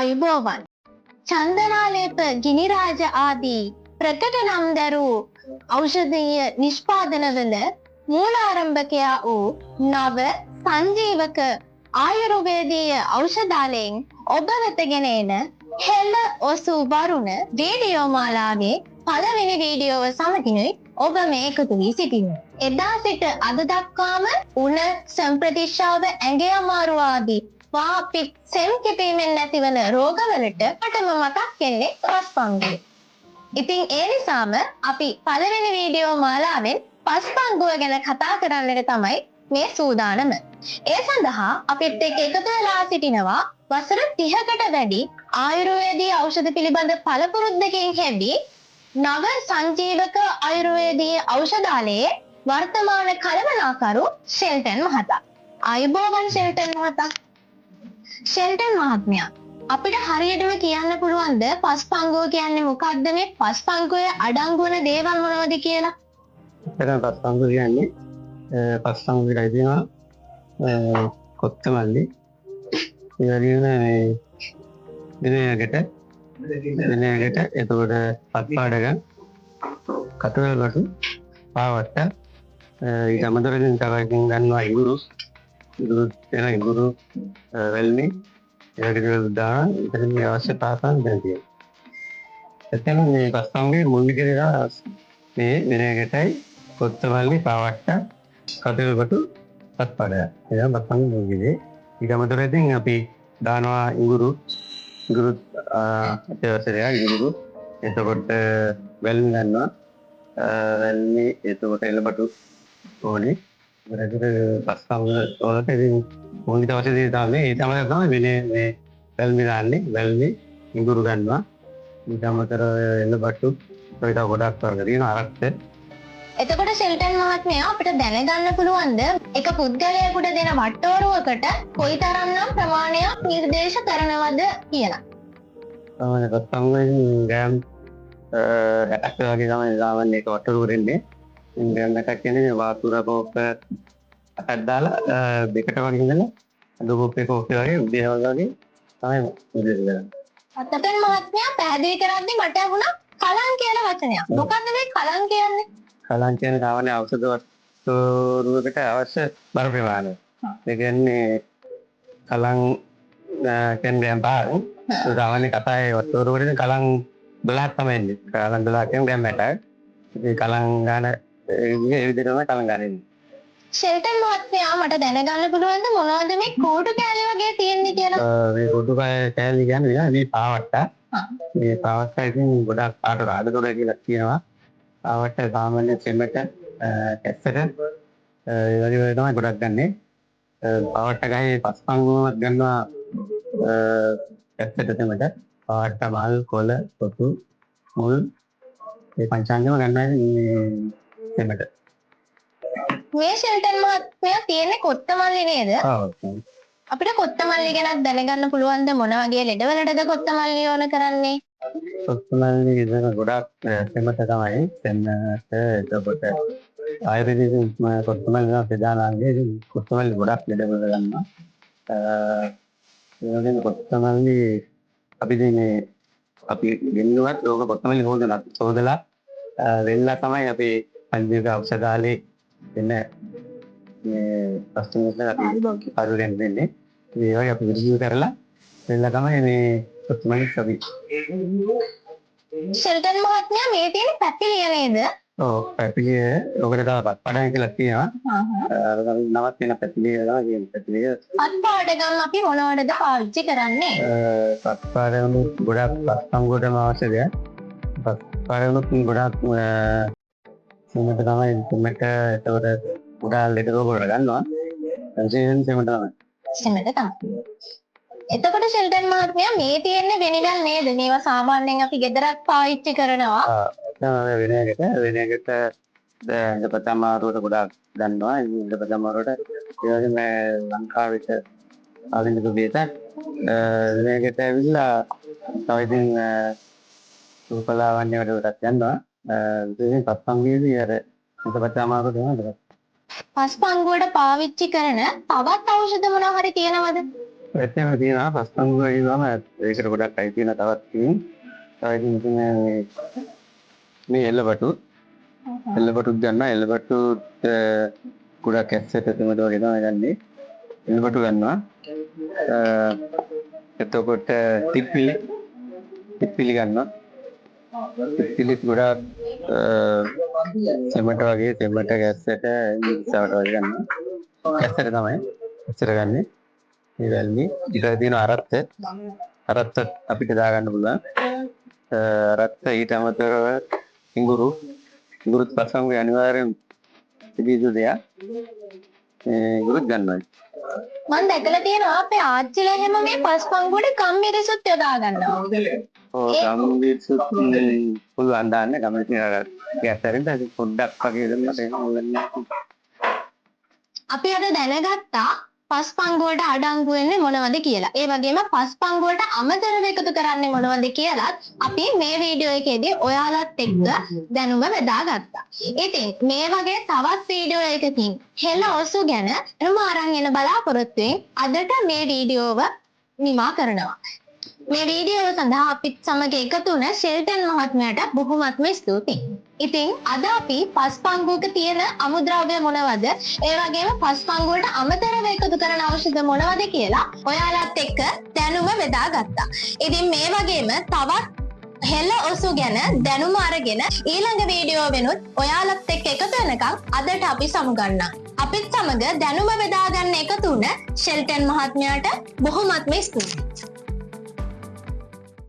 ආයුබෝවන් චන්දනාලේප ගිනිරාජ ආදී ප්‍රකට නම් දරූ ඖෂධීය නිෂ්පාදනවල මූලාරම්භකයා වූ නව සංජීවක ආයුර්වේදීය ඖෂධාලයෙන් ඔබ වෙත ගෙන එන හෙළ ඔසු වරුණ වීඩියෝ මාලාවේ පළවෙනි වීඩියෝව සමගිනුයි ඔබ මේ එකතු වී සිටින්නේ. එදා සිට අද දක්වාම උණ සම්ප්‍රතිශ්‍රාව ඇඟේ අමාරු ආදී වාපිත් සෙම් කිපීමෙන් නැතිවන රෝගවලට අටම මතක් වෙන්නේ පස්පංගුව. ඉතින් ඒ නිසාම අපි පළවෙනි වීඩියෝ මාලාවෙන් පස්පංගුව ගැන කතා කරන්නට තමයි මේ සූදානම. ඒ සඳහා අපිත් එක්ක එකතු වෙලා සිටිනවා වසර 30කට වැඩි ආයුර්වේදීය ඖෂධ පිළිබඳ පළපුරුද්දකින් හැදි නව සංජීවක ආයුර්වේදීය ඖෂධාලයේ වර්තමාන කළමනාකරු ෂෙල්ටන් මහතා. ආයුබෝවන් ෂෙල්ටන් මහතා. ෂෙල්ටන් මහත්මයා, අපිට හරියටම කියන්න පුළුවන්ද පස්පංගුව කියන්නේ මොකක්ද, මේ පස්පංගුවේ අඩංගු වෙන දේවල් මොනවද කියලා? එතන පස්පංගුව කියන්නේ පස්පංගුවේ තියෙනවා කොත්තමල්ලි, ඒ වගේම විනයකට එතකොට පත්පාඩක, කටුවල් වතු, පාවට්ට, ඊට අමතරකින් තවකින් ගන්නවා ඉඟුරු වෙල්මි, ඒ වගේ දාන ඉතින් මේ අවශ්‍ය පාසල් දැන් තියෙනවා. එතන මේ පස්පංගුවේ මුල් විදිහට මේ විනයකටයි කොත්තමල්ලි, පාවට්ට, කටුවල් වතු, පත්පාඩක. ඒක පස්පංගුවේ මුල් විදිහේ. ඊට අමතරකින් අපි දානවා ඉඟුරු අත්‍යවශ්‍යයි. ඉඟුරු එතකොට වෙල්මි ගන්නවා, වෙල්මි එතකොට එළබටු ඕනේ. ඒකට පස්පංගුව වලට ඉතින් මොනිට අවශ්‍ය දේ තමයි ඒ තමයි මේ වෙල්මි දාන්නේ. වෙල්මි ඉඟුරු ගන්නවා, ඊට අමතර එළබටු ඔය තා ගොඩක් වර්ග තියෙනවා අරක්ත. එතකොට ෂෙල්ටන් මහත්මයා, අපිට දැනගන්න පුළුවන්ද එක පුද්ගලයෙකුට දෙන වට්ටෝරුවකට කොයිතරම්නම් ප්‍රමාණයක් නිර්දේශ කරනවද කියලා? පස්පංගුවෙන් ග්‍රෑම් 60ක් වගේ තමයි සාමාන්‍ය එක වට්ටෝරුව දෙන්නේ. ග්‍රෑම් 60ක් කියන්නේ වාතුර කෝප 8ක් දාලා දෙකට වගේ ඉඳලා අද කෝපේ වගේ උදේ වගේ තමයි උදේ කරන්නේ. ෂෙල්ටන් මහත්මයා පැහැදිලි කරද්දී මට වුණා කලං කියලා වචනයක්. මොකද්ද මේ කලං කියන්නේ? කලං කියන්නේ සාමාන්‍ය ඖෂධ වස්තුවකට අවශ්‍ය බර ප්‍රමාණය. ඒ කියන්නේ කලං කියන්නේ බාර සාමාන්‍ය කතාවේ වස්තුවකට කලං 12ක් තමයි එන්නේ. කලං 12 කියන්නේ ග්‍රෑම් 60ක්. ඉතින් කලං ගන්න ඒ විදිහටම කලං ගන්න. ෂෙල්ටන් මහත්මයා, මට දැනගන්න පුළුවන්ද මොනවද මේ කෝටු කෑලි වගේ තියෙන්නේ කියලා? මේ කෝටු කෑලි කියන්නේ මේ පාවට්ට. මේ පාවට්ට ඉතින් ගොඩක් පාට රාඩතොර කියලා කියනවා. පාවට්ට සාමාන්‍ය සෙමට කැස්සට ඒ වගේ තමයි ගොඩක් ගන්නෙ. පාවට්ට ගහේ පස්පංගුවමත් ගන්නවා කැස්සට සෙමට. පාවට්ට මල් කොළ පොතු මුල් මේ පංචාංගම ගන්නවා සෙමට. මේ ෂෙල්ටන් මහත්මයා තියෙන්නේ කොත්තමල්ලි නේද? ඔව්. අපිට කොත්තමල්ලි ගැන දැනගන්න පුළුවන්ද මොන වගේ ලෙඩවලටද කොත්තමල්ලි ඕන කරන්නේ? කොත්තමල්ලි ඉතින් ගොඩක් සෙමට තමයි. සෙමට එතකොට ආයුර්වේදික කොත්තමල්ලි ගන්න ප්‍රධානංගය කොත්තමල්ලි ගොඩක් ලෙඩවල ගන්නවා. ඒ වගේම කොත්තමල්ලි අපි ගෙන්නුවත් ලෝක කොත්තමල්ලි හොදලා වෙල්ලා තමයි අපි පංචීවක ඖෂධාලේ එන්න මේ පස්තුමකට අපි පරිවෙන් දෙන්නේ. ඒ වගේ අපි විශ්ලේෂණය කරලා වෙල්ලා තමයි මේ කොත්තමල්ලි අපි. ෂෙල්ටන් මහත්මයා, මේ තියෙන පැපිලිය නේද? ඔව්, පැපිලිය ඔකට තමයි පත්පාඩම් කියලා කියනවා. නවත් වෙන පැපිලිය තමයි කියන්නේ. පැපිලිය පත්පාඩගම් අපි මොනවටද පාවිච්චි කරන්නේ? පත්පාඩම් ගොඩක් පස්පංගුවටම අවශ්‍ය දෙයක්. පත්පාඩම් ගොඩක් සෙමට තමයි. සෙමට එතකොට ගොඩාක් ලෙඩ රෝග වල ගන්නවා. විශේෂයෙන් සෙමට තමයි. සෙමට තමයි. එතකොට ෂෙල්ටන් මහත්මයා, මේ තියෙන්නේ වෙනිදල් නේද? මේවා සාමාන්‍යයෙන් අපි ගෙදරත් පාවිච්චි කරනවා. විනයකට ඉඳපත අමාරුවට ගොඩාක් ගන්නවා. ඉඳපත අමාරුවට ඒ වගේම ලංකාවට ආධුනික බේතක් විනයකට ඇවිල්ලා තව ඉතින් සුපලාවන්‍ය වලට යනවා. ඉතින් පස්පංගුවේදී අර ඉඳපත අමාරුව තමයි. පස්පංගුවට පාවිච්චි කරන තවත් ඖෂධ මොනවා හරි තියෙනවද? ඇත්තම තියෙනවා පස්පංගුව වගේම ඒකට ගොඩක් අයි තියෙන තවත් තියෙන. තව ඉතින් මේ එල්ලපටුත් ගන්නවා. එල්ලපටුත් ගොඩක් ඇස්සට තුමද වගේ තමයි ගන්නේ. එල්ලපටු ගන්නවා. එතකොට තිප්පිලි ගන්නවා. තිප්පිලි ගොඩක් සෙමට වගේ සෙමට ගැස්සට මික්සවට වගේ ගන්නවා. ඇස්සට තමයි ඇස්සට ගන්නේ. මේ වැල්මි ඊට තියෙන අරත්ත අපිට දාගන්න පුළුවන්. අරත්ත ඊට අමතරව ඉඟුරුත් පස්වංගුවේ අනිවාර්යෙන් තිබිය දෙයක්. ඉඟුරුත් ගන්නවා. මම දැකලා තියෙනවා අපේ ආච්චිලා එහෙම මේ පස්පංගුවට ගම්මිරිසුත් යොදා ගන්නවා. ඔව් ගම්මිරිසුත් පුළුවන් දාන්න. ගම්මිරිස ගැස්සරින්ද පොඩ්ඩක් වගේ දෙන්නට අපි අද දැනගත්තා පස්පංගුවට අඩංගු වෙන්නේ මොනවද කියලා. ඒ වගේම පස්පංගුවට අමතරව එකතු කරන්නේ මොනවද කියලාත් අපි මේ වීඩියෝ එකේදී ඔයාලත් එක්ක දැනුම බෙදාගත්තා. ඉතින් මේ වගේ තවත් වීඩියෝ එකකින් හෙළ ඔසු ගැන එම අරන් එන බලාපොරොත්තුෙන් අදට මේ වීඩියෝව නිමා කරනවා. මේ වීඩියෝව සඳහා අපිත් සමග එකතු වුණ ෂෙල්ටන් මහත්මයාට බොහොමත්ම ස්තුතියි. ඉතින් අද අපි පස්පංගුවක තියෙන අමුද්‍රව්‍ය මොනවද? ඒ වගේම පස්පංගුවට අමතරව එකතු කරන ඖෂධ මොනවද කියලා ඔයාලත් එක්ක දැනුම බෙදාගත්තා. ඉතින් මේ වගේම තවත් හෙළ ඔසු ගැන දැනුම අරගෙන ඊළඟ වීඩියෝ වෙනුත් ඔයාලත් එක්ක එකතු වෙනකම් අදට අපි සමුගන්නම්. අපිත් සමග දැනුම බෙදා ගන්න එකතු වුණ ෂෙල්ටන් මහත්මයාට බොහොමත්ම ස්තුතියි.